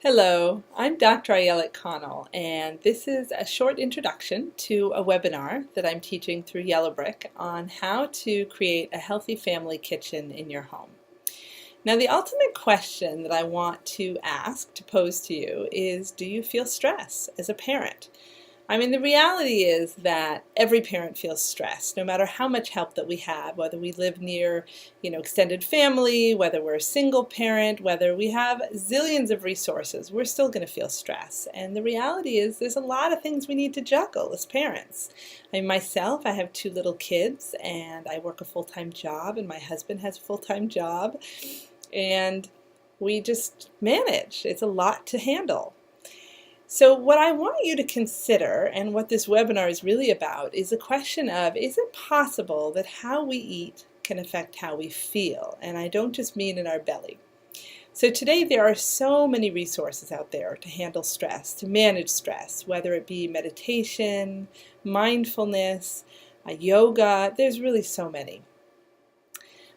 Hello, I'm Dr. Ayelet Connell, and this is a short introduction to a webinar that I'm teaching through Yellowbrick on how to create a healthy family kitchen in your home. Now, the ultimate question that I want to pose to you is, do you feel stress as a parent? I mean, the reality is that every parent feels stressed, no matter how much help that we have, whether we live near, extended family, whether we're a single parent, whether we have zillions of resources, we're still going to feel stress. And the reality is there's a lot of things we need to juggle as parents. I mean, myself, I have 2 little kids, and I work a full-time job, and my husband has a full-time job, and we just manage. It's a lot to handle. So what I want you to consider, and what this webinar is really about, is the question of, is it possible that how we eat can affect how we feel? And I don't just mean in our belly. So today there are so many resources out there to handle stress, to manage stress, whether it be meditation, mindfulness, yoga. There's really so many.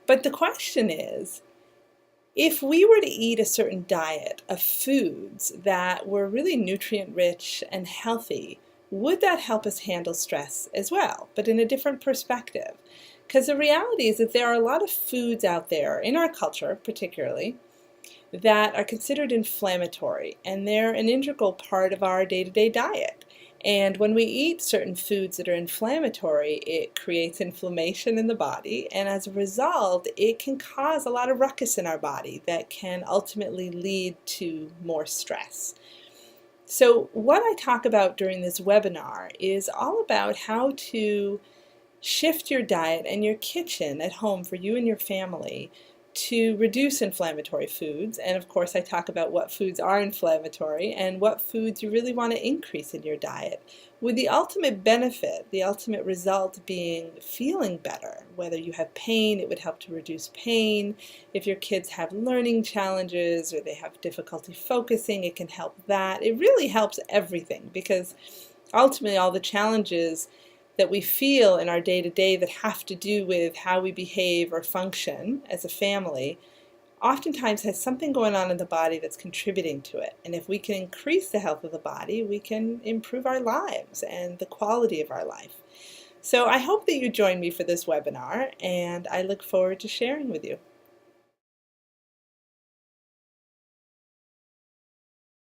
But the question is, if we were to eat a certain diet of foods that were really nutrient rich and healthy, would that help us handle stress as well, but in a different perspective? Because the reality is that there are a lot of foods out there, in our culture particularly, that are considered inflammatory, and they're an integral part of our day-to-day diet. And when we eat certain foods that are inflammatory, it creates inflammation in the body, and as a result, it can cause a lot of ruckus in our body that can ultimately lead to more stress. So what I talk about during this webinar is all about how to shift your diet and your kitchen at home for you and your family to reduce inflammatory foods. And of course I talk about what foods are inflammatory and what foods you really want to increase in your diet, with the ultimate benefit, the ultimate result being feeling better. Whether you have pain, it would help to reduce pain. If your kids have learning challenges or they have difficulty focusing, it can help that. It really helps everything, because ultimately all the challenges that we feel in our day-to-day that have to do with how we behave or function as a family oftentimes has something going on in the body that's contributing to it. And if we can increase the health of the body, we can improve our lives and the quality of our life. So I hope that you join me for this webinar, and I look forward to sharing with you.